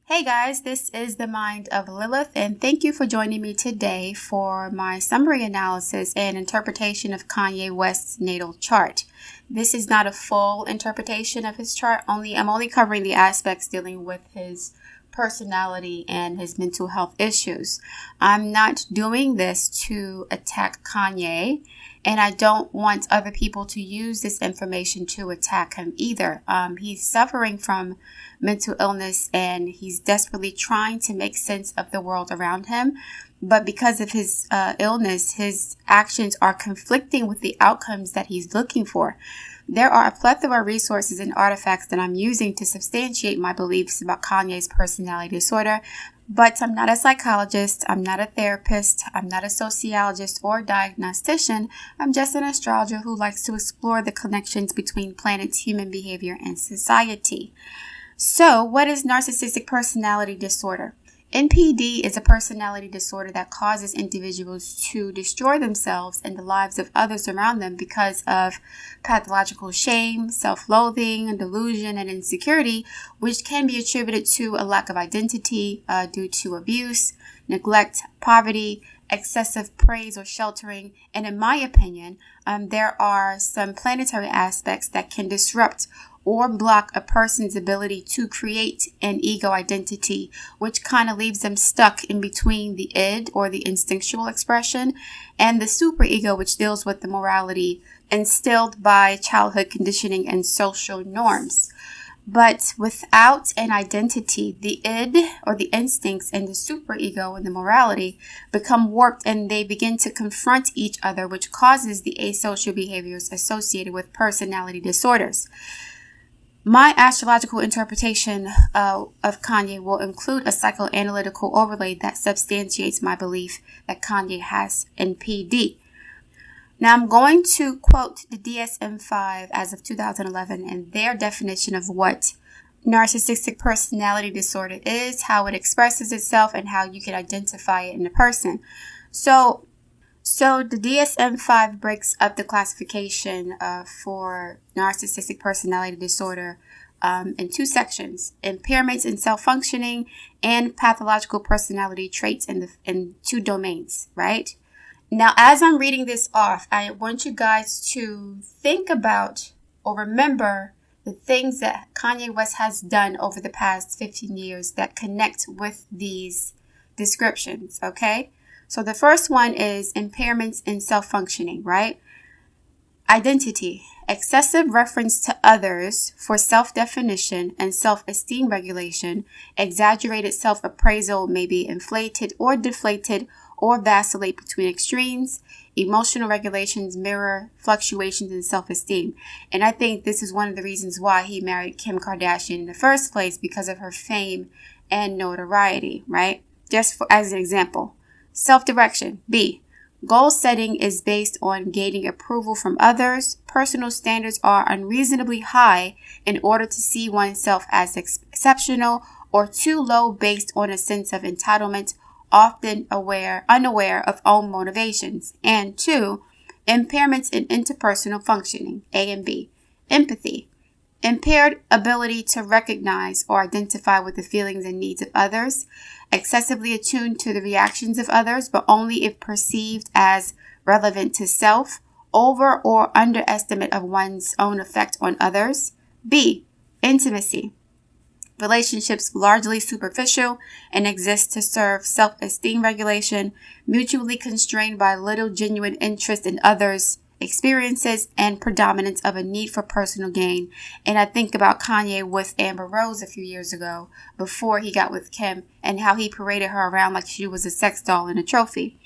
Hey guys, this is the Mind of Lilith, and thank you for joining me today for my summary analysis and interpretation of Kanye West's natal chart. This is not a full interpretation of his chart, I'm only covering the aspects dealing with his personality and his mental health issues. I'm not doing this to attack Kanye, and I don't want other people to use this information to attack him either. He's suffering from mental illness and he's desperately trying to make sense of the world around him. But because of his illness, his actions are conflicting with the outcomes that he's looking for. There are a plethora of resources and artifacts that I'm using to substantiate my beliefs about Kanye's personality disorder. But I'm not a psychologist, I'm not a therapist, I'm not a sociologist or diagnostician. I'm just an astrologer who likes to explore the connections between planets, human behavior, and society. So, what is narcissistic personality disorder? NPD is a personality disorder that causes individuals to destroy themselves and the lives of others around them because of pathological shame, self-loathing, delusion, and insecurity, which can be attributed to a lack of identity due to abuse, neglect, poverty, excessive praise or sheltering. And in my opinion, there are some planetary aspects that can disrupt or block a person's ability to create an ego identity, which kind of leaves them stuck in between the id or the instinctual expression and the superego, which deals with the morality instilled by childhood conditioning and social norms. But without an identity, the id or the instincts and the superego and the morality become warped and they begin to confront each other, which causes the asocial behaviors associated with personality disorders. My astrological interpretation of Kanye will include a psychoanalytical overlay that substantiates my belief that Kanye has NPD. Now, I'm going to quote the DSM-5 as of 2011 and their definition of what narcissistic personality disorder is, how it expresses itself, and how you can identify it in a person. So the DSM-5 breaks up the classification for narcissistic personality disorder in two sections: impairments in self-functioning and pathological personality traits in two domains, right? Now, as I'm reading this off, I want you guys to think about or remember the things that Kanye West has done over the past 15 years that connect with these descriptions, okay? So the first one is impairments in self-functioning, right? Identity, excessive reference to others for self-definition and self-esteem regulation, exaggerated self-appraisal may be inflated or deflated or vacillate between extremes. Emotional regulations mirror fluctuations in self-esteem. And I think this is one of the reasons why he married Kim Kardashian in the first place, because of her fame and notoriety, right? As an example. Self-direction. B. Goal setting is based on gaining approval from others. Personal standards are unreasonably high in order to see oneself as exceptional, or too low based on a sense of entitlement, often unaware of own motivations. And 2. Impairments in interpersonal functioning. A and B. Empathy. Impaired ability to recognize or identify with the feelings and needs of others. Excessively attuned to the reactions of others, but only if perceived as relevant to self. Over or underestimate of one's own effect on others. B. Intimacy. Relationships largely superficial and exist to serve self-esteem regulation, mutually constrained by little genuine interest in others' experiences and predominance of a need for personal gain. And I think about Kanye with Amber Rose a few years ago, before he got with Kim, and how he paraded her around like she was a sex doll and a trophy.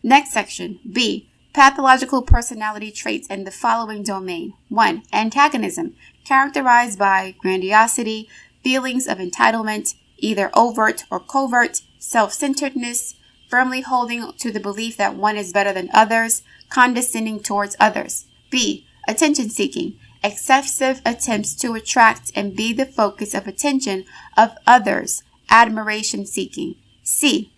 Next section, B. Pathological personality traits in the following domain. 1. Antagonism, characterized by grandiosity, feelings of entitlement, either overt or covert, self-centeredness, firmly holding to the belief that one is better than others, condescending towards others. B. Attention-seeking, excessive attempts to attract and be the focus of attention of others, admiration-seeking. C.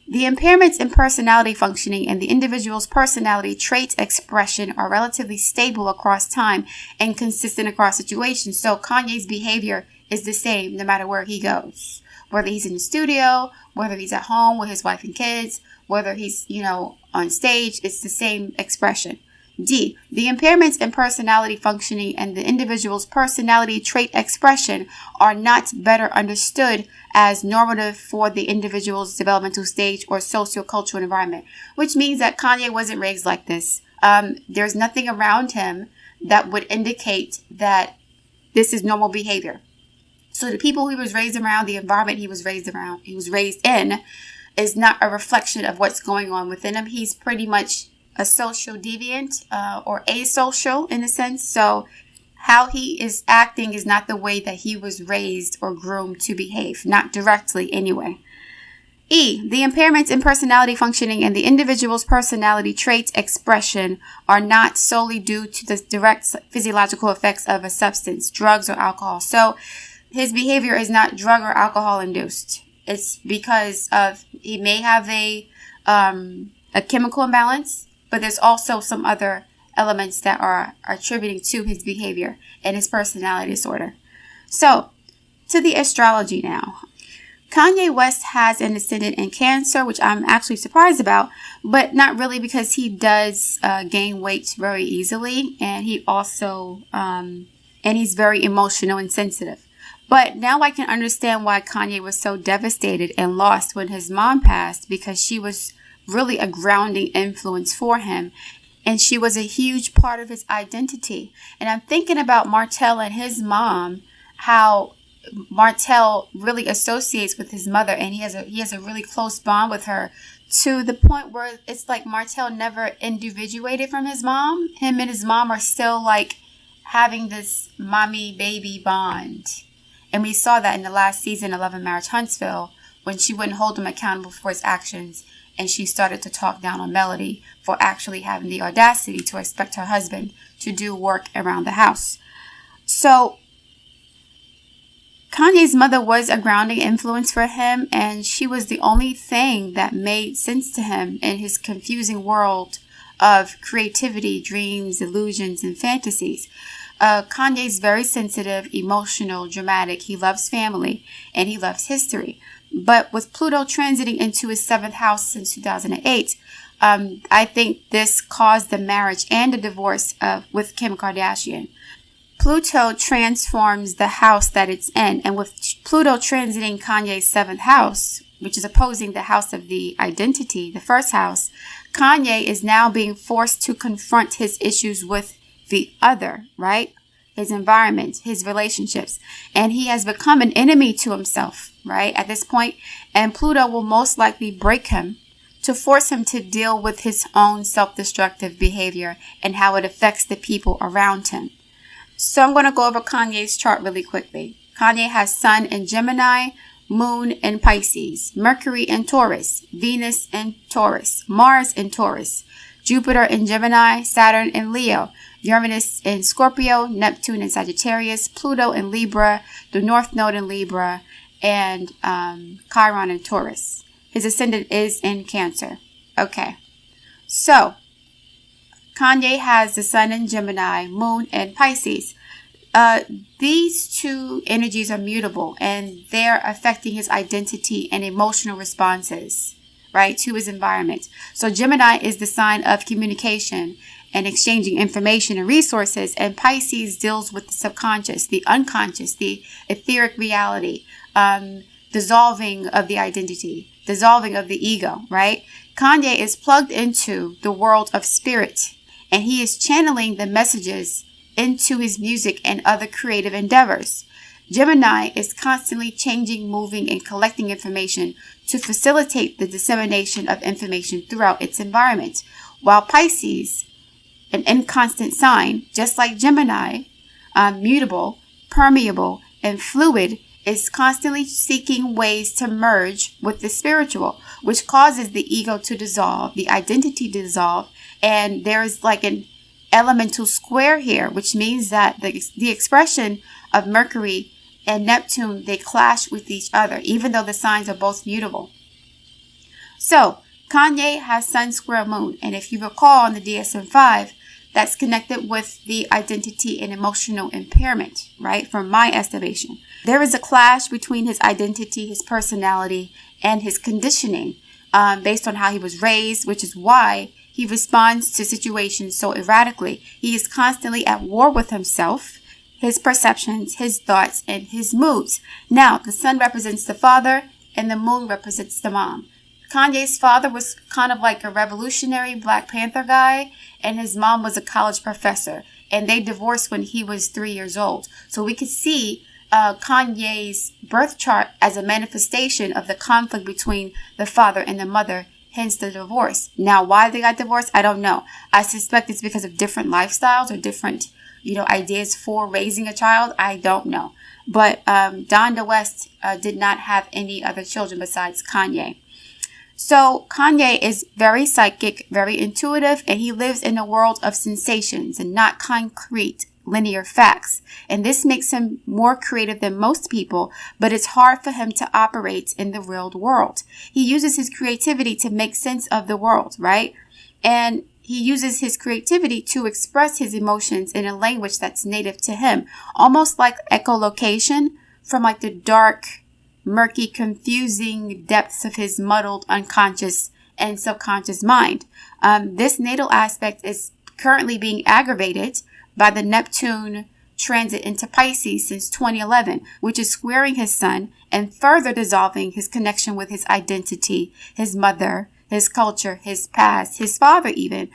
The impairments in personality functioning and the individual's personality trait expression are relatively stable across time and consistent across situations. So Kanye's behavior is the same no matter where he goes. Whether he's in the studio, whether he's at home with his wife and kids, whether he's, on stage, it's the same expression. D, the impairments in personality functioning and the individual's personality trait expression are not better understood as normative for the individual's developmental stage or sociocultural environment, which means that Kanye wasn't raised like this. There's nothing around him that would indicate that this is normal behavior. So the people he was raised around, the environment he was raised in, is not a reflection of what's going on within him. He's pretty much a social deviant or asocial in a sense. So how he is acting is not the way that he was raised or groomed to behave, not directly anyway. E, the impairments in personality functioning and the individual's personality traits expression are not solely due to the direct physiological effects of a substance, drugs, or alcohol. So his behavior is not drug or alcohol induced. It's because of he may have a chemical imbalance, but there's also some other elements that are attributing to his behavior and his personality disorder. So, to the astrology now. Kanye West has an ascendant in Cancer, which I'm actually surprised about, but not really because he does gain weight very easily, and he also and he's very emotional and sensitive. But now I can understand why Kanye was so devastated and lost when his mom passed, because she was really a grounding influence for him. And she was a huge part of his identity. And I'm thinking about Martell and his mom, how Martell really associates with his mother, and he has a really close bond with her, to the point where it's like Martell never individuated from his mom. Him and his mom are still like having this mommy baby bond. And we saw that in the last season of Love and Marriage Huntsville, when she wouldn't hold him accountable for his actions, and she started to talk down on Melody for actually having the audacity to expect her husband to do work around the house. So Kanye's mother was a grounding influence for him, and she was the only thing that made sense to him in his confusing world of creativity, dreams, illusions, and fantasies. Kanye's very sensitive, emotional, dramatic. He loves family and he loves history. But with Pluto transiting into his 7th house since 2008, I think this caused the marriage and the divorce with Kim Kardashian. Pluto transforms the house that it's in. And with Pluto transiting Kanye's 7th house, which is opposing the house of the identity, the 1st house, Kanye is now being forced to confront his issues with the other, right? His environment, his relationships. And he has become an enemy to himself, right? At this point, and Pluto will most likely break him to force him to deal with his own self-destructive behavior and how it affects the people around him. So I'm going to go over Kanye's chart really quickly. Kanye has Sun in Gemini, Moon in Pisces, Mercury in Taurus, Venus in Taurus, Mars in Taurus, Jupiter in Gemini, Saturn in Leo, Uranus in Scorpio, Neptune in Sagittarius, Pluto in Libra, the North Node in Libra, and Chiron in Taurus. His ascendant is in Cancer. Okay, so Kanye has the Sun in Gemini, Moon in Pisces. These two energies are mutable, and they're affecting his identity and emotional responses, right, to his environment. So Gemini is the sign of communication and exchanging information and resources, and Pisces deals with the subconscious, the unconscious, the etheric reality, dissolving of the identity, dissolving of the ego, right? Kanye is plugged into the world of spirit, and he is channeling the messages into his music and other creative endeavors. Gemini is constantly changing, moving, and collecting information to facilitate the dissemination of information throughout its environment, while Pisces, an inconstant sign, just like Gemini, mutable, permeable, and fluid, is constantly seeking ways to merge with the spiritual, which causes the ego to dissolve, the identity to dissolve, and there's like an elemental square here, which means that the expression of Mercury and Neptune, they clash with each other, even though the signs are both mutable. So Kanye has Sun square Moon, and if you recall on the DSM-5, that's connected with the identity and emotional impairment, right? From my estimation, there is a clash between his identity, his personality, and his conditioning based on how he was raised, which is why he responds to situations so erratically. He is constantly at war with himself, his perceptions, his thoughts, and his moods. Now, the sun represents the father and the moon represents the mom. Kanye's father was kind of like a revolutionary Black Panther guy, and his mom was a college professor. And they divorced when he was 3 years old. So we could see Kanye's birth chart as a manifestation of the conflict between the father and the mother, hence the divorce. Now, why they got divorced, I don't know. I suspect it's because of different lifestyles or different, ideas for raising a child. I don't know. But Donda West did not have any other children besides Kanye. So Kanye is very psychic, very intuitive, and he lives in a world of sensations and not concrete, linear facts. And this makes him more creative than most people, but it's hard for him to operate in the real world. He uses his creativity to make sense of the world, right? And he uses his creativity to express his emotions in a language that's native to him, almost like echolocation from like the dark, murky, confusing depths of his muddled unconscious and subconscious mind. This natal aspect is currently being aggravated by the Neptune transit into Pisces since 2011, which is squaring his sun and further dissolving his connection with his identity, his mother, his culture, his past, his father even,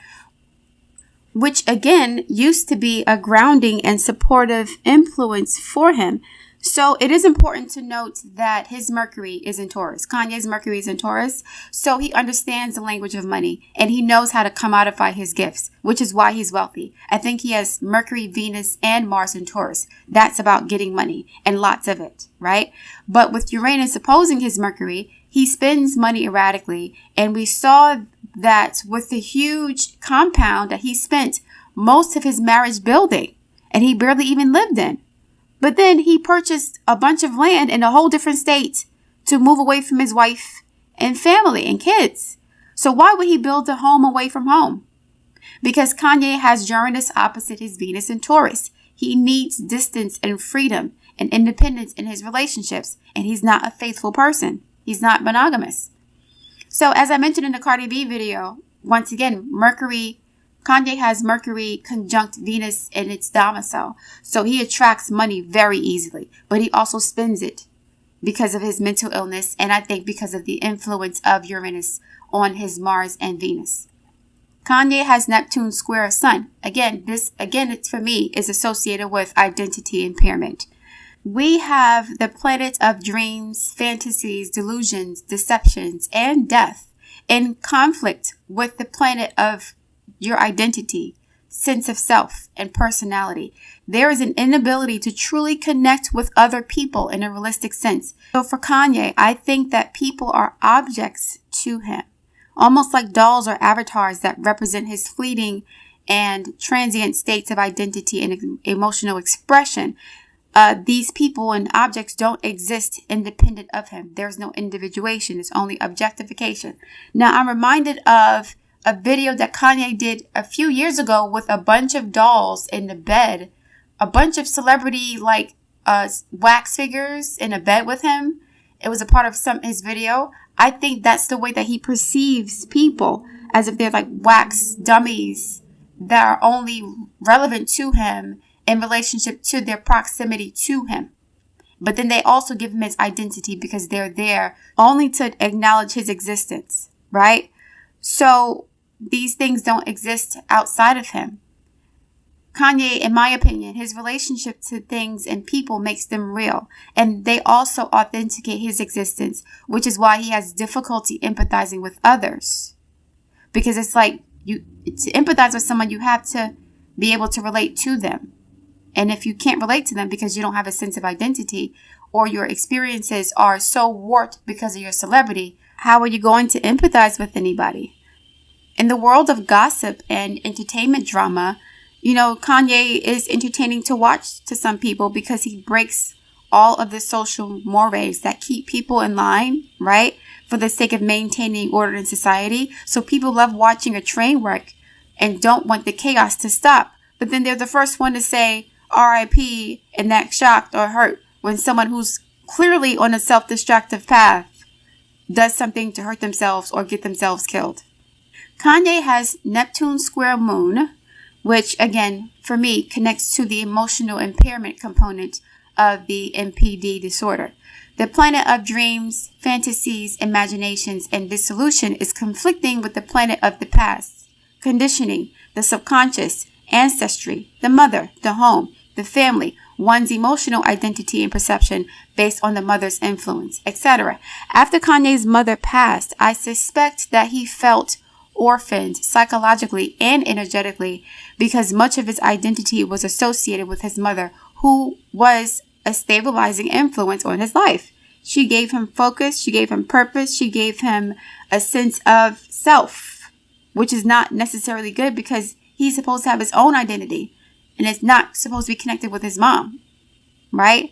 which again used to be a grounding and supportive influence for him. So it is important to note that his Mercury is in Taurus. Kanye's Mercury is in Taurus. So he understands the language of money and he knows how to commodify his gifts, which is why he's wealthy. I think he has Mercury, Venus, and Mars in Taurus. That's about getting money and lots of it, right? But with Uranus opposing his Mercury, he spends money erratically. And we saw that with the huge compound that he spent most of his marriage building and he barely even lived in. But then he purchased a bunch of land in a whole different state to move away from his wife and family and kids. So why would he build a home away from home? Because Kanye has Uranus opposite his Venus in Taurus. He needs distance and freedom and independence in his relationships. And he's not a faithful person. He's not monogamous. So as I mentioned in the Cardi B video, once again, Kanye has Mercury conjunct Venus in its domicile. So he attracts money very easily, but he also spends it because of his mental illness. And I think because of the influence of Uranus on his Mars and Venus. Kanye has Neptune square Sun. It's for me is associated with identity impairment. We have the planet of dreams, fantasies, delusions, deceptions, and death in conflict with the planet of your identity, sense of self, and personality. There is an inability to truly connect with other people in a realistic sense. So for Kanye, I think that people are objects to him, almost like dolls or avatars that represent his fleeting and transient states of identity and emotional expression. These people and objects don't exist independent of him. There's no individuation. It's only objectification. Now, I'm reminded of a video that Kanye did a few years ago with a bunch of dolls in the bed, a bunch of celebrity wax figures in a bed with him. It was a part of his video. I think that's the way that he perceives people, as if they're like wax dummies that are only relevant to him in relationship to their proximity to him. But then they also give him his identity because they're there only to acknowledge his existence, right? So these things don't exist outside of him. Kanye, in my opinion, his relationship to things and people makes them real. And they also authenticate his existence, which is why he has difficulty empathizing with others. Because it's like, to empathize with someone, you have to be able to relate to them. And if you can't relate to them because you don't have a sense of identity, or your experiences are so warped because of your celebrity, how are you going to empathize with anybody? In the world of gossip and entertainment drama, Kanye is entertaining to watch to some people because he breaks all of the social mores that keep people in line, right? For the sake of maintaining order in society. So people love watching a train wreck and don't want the chaos to stop. But then they're the first one to say RIP and act shocked or hurt when someone who's clearly on a self-destructive path does something to hurt themselves or get themselves killed. Kanye has Neptune square moon, which again, for me, connects to the emotional impairment component of the NPD disorder. The planet of dreams, fantasies, imaginations, and dissolution is conflicting with the planet of the past, conditioning, the subconscious, ancestry, the mother, the home, the family, one's emotional identity and perception based on the mother's influence, etc. After Kanye's mother passed, I suspect that he felt orphaned psychologically and energetically because much of his identity was associated with his mother, who was a stabilizing influence on his life. She gave him focus, she gave him purpose, she gave him a sense of self, which is not necessarily good because he's supposed to have his own identity and it's not supposed to be connected with his mom, right?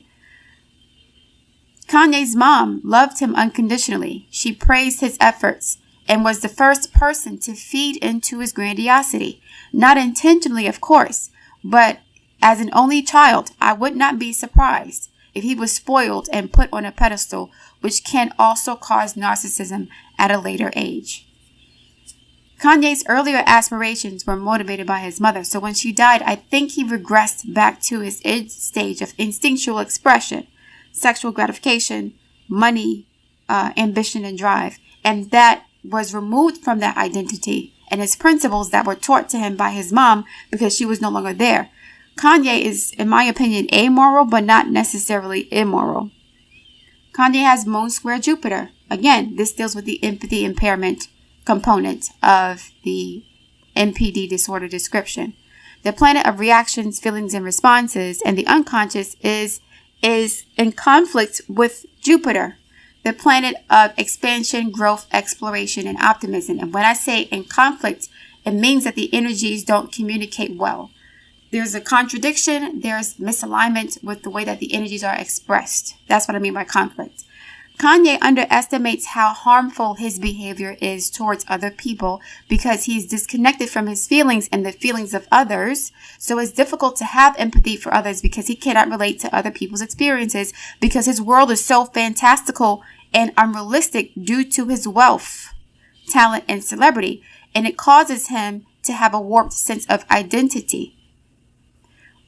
Kanye's mom loved him unconditionally. She praised his efforts and was the first person to feed into his grandiosity. Not intentionally, of course, but as an only child, I would not be surprised if he was spoiled and put on a pedestal, which can also cause narcissism at a later age. Kanye's earlier aspirations were motivated by his mother, so when she died, I think he regressed back to his stage of instinctual expression, sexual gratification, money, ambition, and drive, and that was removed from that identity and his principles that were taught to him by his mom because she was no longer there. Kanye is, in my opinion, amoral, but not necessarily immoral. Kanye has Moon square Jupiter. Again, this deals with the empathy impairment component of the NPD disorder description. The planet of reactions, feelings, and responses, and the unconscious is in conflict with Jupiter, the planet of expansion, growth, exploration, and optimism. And when I say in conflict, it means that the energies don't communicate well. There's a contradiction, there's misalignment with the way that the energies are expressed. That's what I mean by conflict. Kanye underestimates how harmful his behavior is towards other people because he's disconnected from his feelings and the feelings of others. So it's difficult to have empathy for others because he cannot relate to other people's experiences because his world is so fantastical and unrealistic due to his wealth, talent, and celebrity. And it causes him to have a warped sense of identity.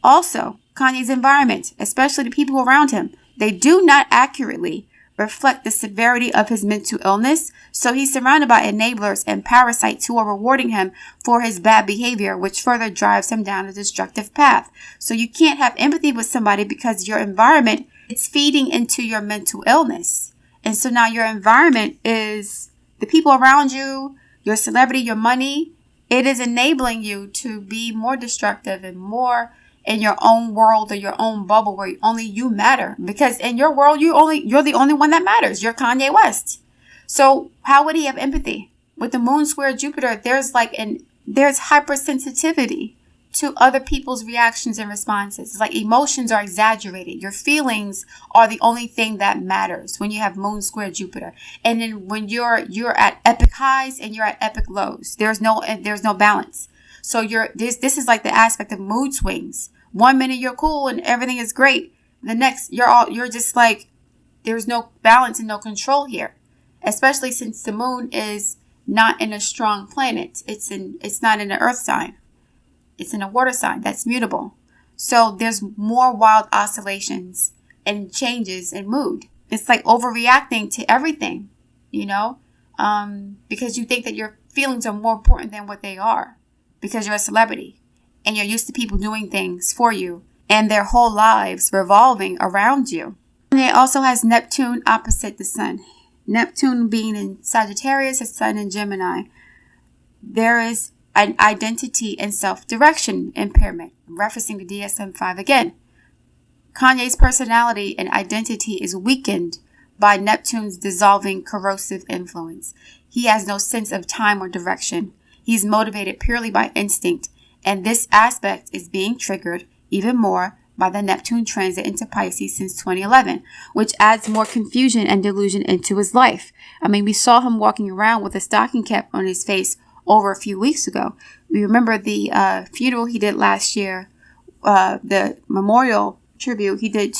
Also, Kanye's environment, especially the people around him, they do not accurately reflect the severity of his mental illness, so he's surrounded by enablers and parasites who are rewarding him for his bad behavior, which further drives him down a destructive path. So you can't have empathy with somebody because your environment is feeding into your mental illness. And so now your environment is the people around you, your celebrity, your money. It is enabling you to be more destructive and more in your own world or your own bubble where only you matter. Because in your world, you're the only one that matters. You're Kanye West. So how would he have empathy? With the Moon square Jupiter, there's hypersensitivity to other people's reactions and responses. It's like emotions are exaggerated. Your feelings are the only thing that matters when you have Moon square Jupiter. And then when you're at epic highs and you're at epic lows, there's no balance. So this is like the aspect of mood swings. 1 minute you're cool and everything is great. The next you're just like, there's no balance and no control here. Especially since the moon is not in a strong planet. It's not in an earth sign. It's in a water sign that's mutable. So there's more wild oscillations and changes in mood. It's like overreacting to everything, because you think that your feelings are more important than what they are. Because you're a celebrity and you're used to people doing things for you and their whole lives revolving around you. And it also has Neptune opposite the sun. Neptune being in Sagittarius, the sun in Gemini. There is an identity and self-direction impairment, referencing the DSM-5 again. Kanye's personality and identity is weakened by Neptune's dissolving corrosive influence. He has no sense of time or direction. He's motivated purely by instinct, and this aspect is being triggered even more by the Neptune transit into Pisces since 2011, which adds more confusion and delusion into his life. I mean, we saw him walking around with a stocking cap on his face over a few weeks ago. We remember the funeral he did last year, the memorial tribute he did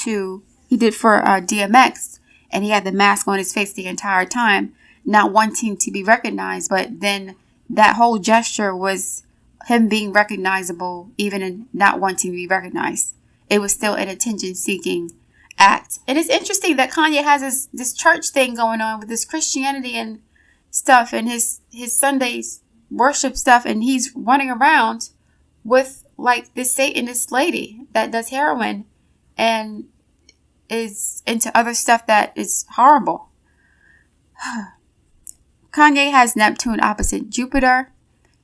for DMX, and he had the mask on his face the entire time, not wanting to be recognized. But then that whole gesture was him being recognizable, even in not wanting to be recognized. It was still an attention-seeking act. And it's interesting that Kanye has this church thing going on with this Christianity and stuff, and his Sundays worship stuff, and he's running around with like this Satanist lady that does heroin and is into other stuff that is horrible. Kanye has Neptune opposite Jupiter.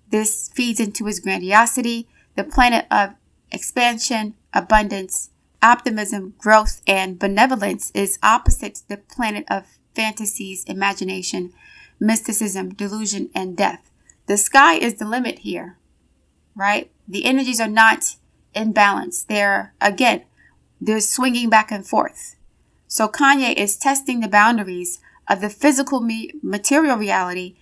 This feeds into his grandiosity, the planet of expansion, abundance, optimism, growth, and benevolence is opposite the planet of fantasies, imagination, mysticism, delusion, and death. The sky is the limit here, right? The energies are not in balance. They're swinging back and forth. So Kanye is testing the boundaries of the physical material reality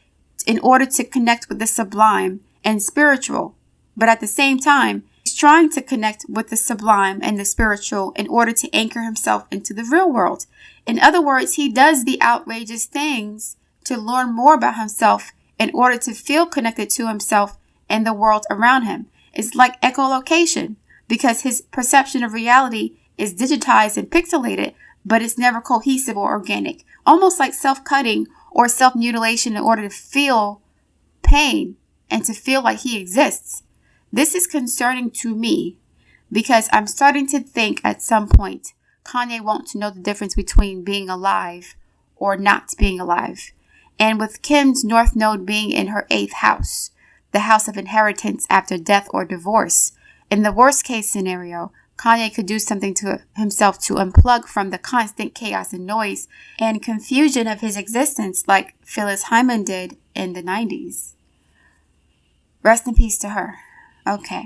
in order to connect with the sublime and spiritual. But at the same time, he's trying to connect with the sublime and the spiritual in order to anchor himself into the real world. In other words, he does the outrageous things to learn more about himself in order to feel connected to himself and the world around him. It's like echolocation, because his perception of reality is digitized and pixelated, but it's never cohesive or organic. Almost like self-cutting or self-mutilation in order to feel pain and to feel like he exists. This is concerning to me because I'm starting to think at some point Kanye wants to know the difference between being alive or not being alive. And with Kim's North Node being in her 8th house, the house of inheritance after death or divorce, in the worst case scenario, Kanye could do something to himself to unplug from the constant chaos and noise and confusion of his existence like Phyllis Hyman did in the 90s. Rest in peace to her. Okay.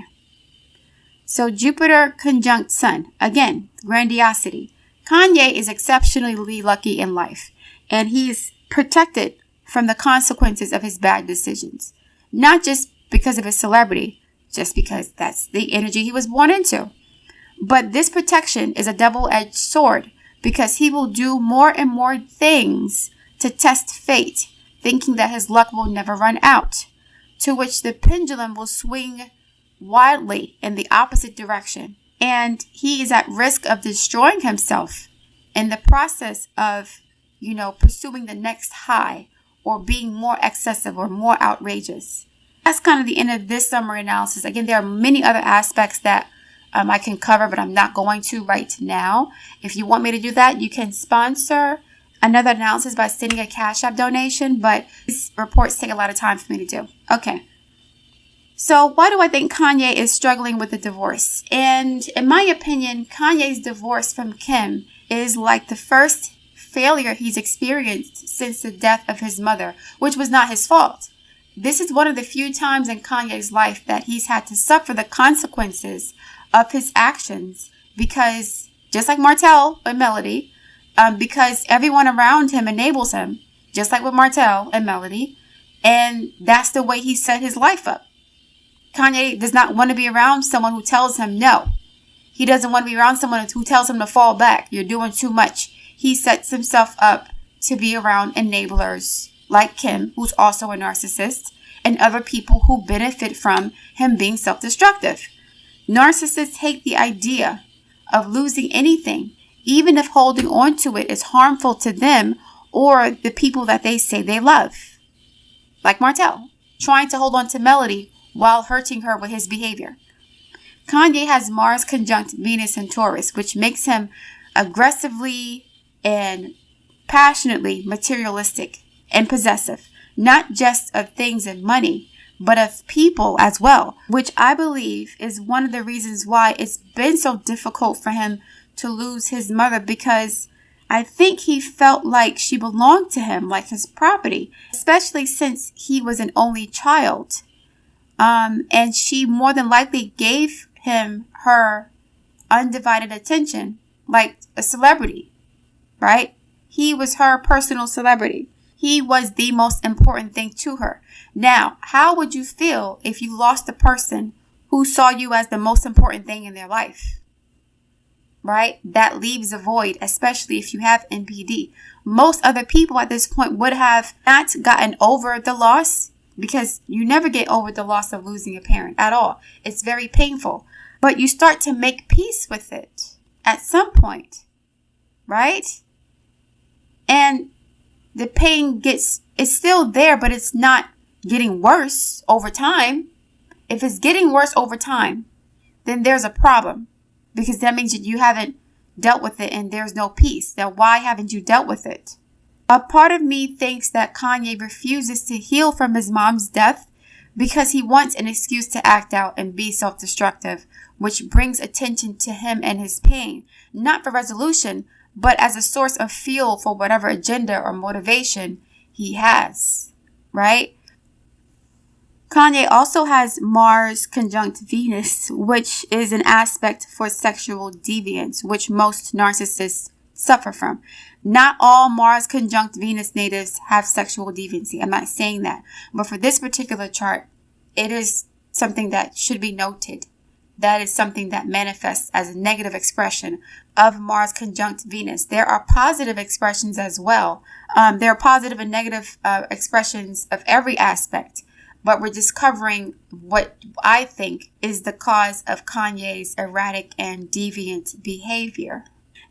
So Jupiter conjunct Sun. Again, grandiosity. Kanye is exceptionally lucky in life, and he's protected from the consequences of his bad decisions. Not just because of his celebrity, just because that's the energy he was born into. But this protection is a double-edged sword because he will do more and more things to test fate, thinking that his luck will never run out, to which the pendulum will swing wildly in the opposite direction. And he is at risk of destroying himself in the process of, pursuing the next high or being more excessive or more outrageous. That's kind of the end of this summary analysis. Again, there are many other aspects that I can cover, but I'm not going to right now. If you want me to do that, you can sponsor another analysis by sending a CashApp donation, but these reports take a lot of time for me to do. Okay. So why do I think Kanye is struggling with the divorce? And in my opinion, Kanye's divorce from Kim is like the first failure he's experienced since the death of his mother, which was not his fault. This is one of the few times in Kanye's life that he's had to suffer the consequences of his actions because, just like Martell and Melody, because everyone around him enables him, just like with Martell and Melody, and that's the way he set his life up. Kanye does not want to be around someone who tells him no. He doesn't want to be around someone who tells him to fall back. You're doing too much. He sets himself up to be around enablers like Kim, who's also a narcissist, and other people who benefit from him being self-destructive. Narcissists hate the idea of losing anything, even if holding on to it is harmful to them or the people that they say they love. Like Martell, trying to hold on to Melody while hurting her with his behavior. Kanye has Mars conjunct Venus and Taurus, which makes him aggressively and passionately materialistic and possessive, not just of things and money, but of people as well, which I believe is one of the reasons why it's been so difficult for him to lose his mother, because I think he felt like she belonged to him, like his property, especially since he was an only child. And she more than likely gave him her undivided attention, like a celebrity, right? He was her personal celebrity. He was the most important thing to her. Now, how would you feel if you lost the person who saw you as the most important thing in their life? Right? That leaves a void, especially if you have NPD. Most other people at this point would have not gotten over the loss, because you never get over the loss of losing a parent at all. It's very painful, but you start to make peace with it at some point, right? And the pain is still there, but it's not getting worse over time. If it's getting worse over time, then there's a problem, because that means that you haven't dealt with it and there's no peace. Now, why haven't you dealt with it? A part of me thinks that Kanye refuses to heal from his mom's death because he wants an excuse to act out and be self-destructive, which brings attention to him and his pain, not for resolution, but as a source of fuel for whatever agenda or motivation he has, right? Kanye also has Mars conjunct Venus, which is an aspect for sexual deviance, which most narcissists suffer from. Not all Mars conjunct Venus natives have sexual deviancy. I'm not saying that. But for this particular chart, it is something that should be noted. That is something that manifests as a negative expression of Mars conjunct Venus. There are positive expressions as well. There are positive and negative expressions of every aspect. But we're just covering what I think is the cause of Kanye's erratic and deviant behavior.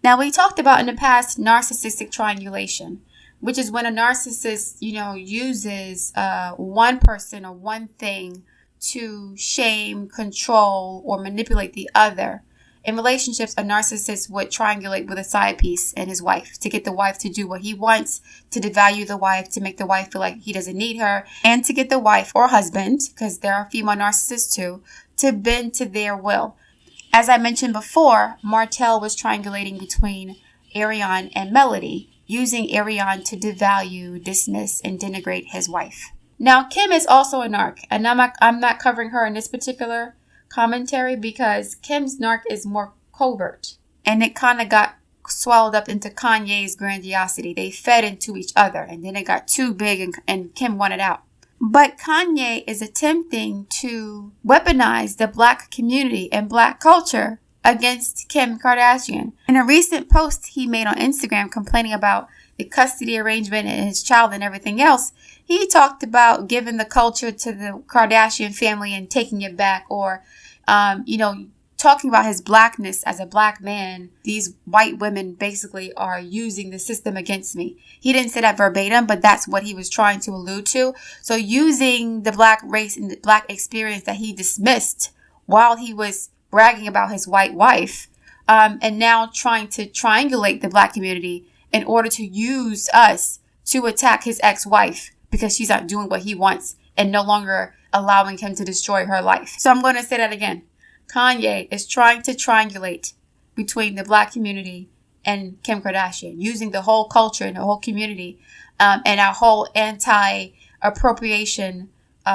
Now, we talked about in the past narcissistic triangulation, which is when a narcissist, uses one person or one thing to shame, control, or manipulate the other. In relationships, a narcissist would triangulate with a side piece and his wife to get the wife to do what he wants, to devalue the wife, to make the wife feel like he doesn't need her, and to get the wife or husband, because there are female narcissists too, to bend to their will. As I mentioned before, Martel was triangulating between Arion and Melody, using Arion to devalue, dismiss, and denigrate his wife. Now, Kim is also a narc, and I'm not covering her in this particular commentary because Kim's narc is more covert, and it kind of got swallowed up into Kanye's grandiosity. They fed into each other, and then it got too big, and Kim wanted out. But Kanye is attempting to weaponize the Black community and Black culture against Kim Kardashian. In a recent post he made on Instagram complaining about the custody arrangement and his child and everything else, he talked about giving the culture to the Kardashian family and taking it back, or, talking about his Blackness as a Black man. These white women basically are using the system against me. He didn't say that verbatim, but that's what he was trying to allude to. So using the Black race and the Black experience that he dismissed while he was bragging about his white wife, and now trying to triangulate the Black community in order to use us to attack his ex-wife because she's not doing what he wants and no longer allowing him to destroy her life. So I'm going to say that again. Kanye is trying to triangulate between the Black community and Kim Kardashian, using the whole culture and the whole community, and our whole anti-appropriation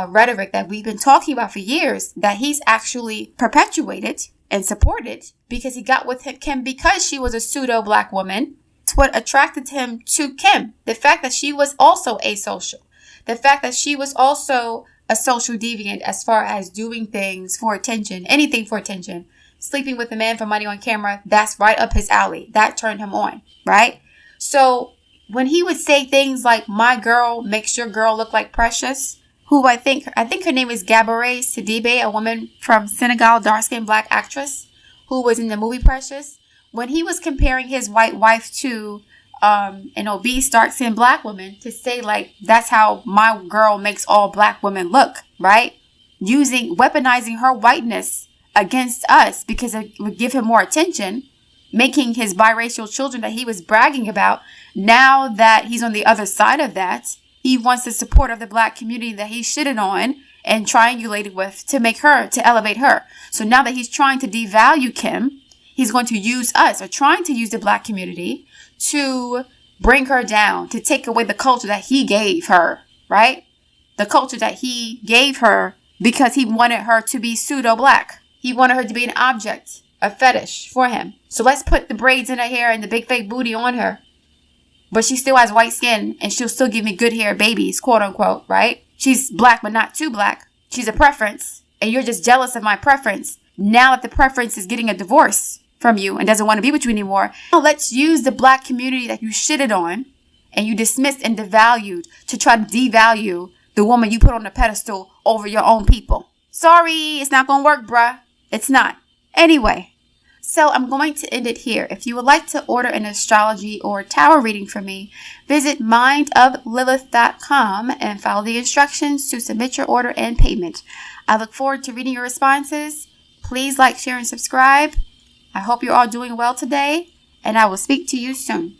rhetoric that we've been talking about for years, that he's actually perpetuated and supported because he got with Kim because she was a pseudo Black woman. It's what attracted him to Kim. The fact that she was also asocial. The fact that she was also a social deviant as far as doing things for attention, anything for attention. Sleeping with a man for money on camera, that's right up his alley. That turned him on, right? So when he would say things like, my girl makes your girl look like Precious, who I think her name is Gabourey Sidibe, a woman from Senegal, dark-skinned Black actress who was in the movie Precious. When he was comparing his white wife to an obese, dark-skinned Black woman, to say like, that's how my girl makes all Black women look, right? Weaponizing her whiteness against us because it would give him more attention, making his biracial children that he was bragging about, now that he's on the other side of that, he wants the support of the Black community that he shitted on and triangulated with to elevate her. So now that he's trying to devalue Kim, he's going to use us, or trying to use the Black community to bring her down, to take away the culture that he gave her, right? The culture that he gave her because he wanted her to be pseudo-Black. He wanted her to be an object, a fetish for him. So let's put the braids in her hair and the big fake booty on her. but she still has white skin and she'll still give me good hair babies, quote unquote, right? She's black, but not too black. She's a preference, and you're just jealous of my preference. Now that the preference is getting a divorce from you and doesn't want to be with you anymore, now let's use the black community that you shitted on and you dismissed and devalued to try to devalue the woman you put on the pedestal over your own people. Sorry, it's not going to work, bruh. It's not. Anyway, so I'm going to end it here. If you would like to order an astrology or tarot reading from me, visit mindoflilith.com and follow the instructions to submit your order and payment. I look forward to reading your responses. Please like, share, and subscribe. I hope you're all doing well today, and I will speak to you soon.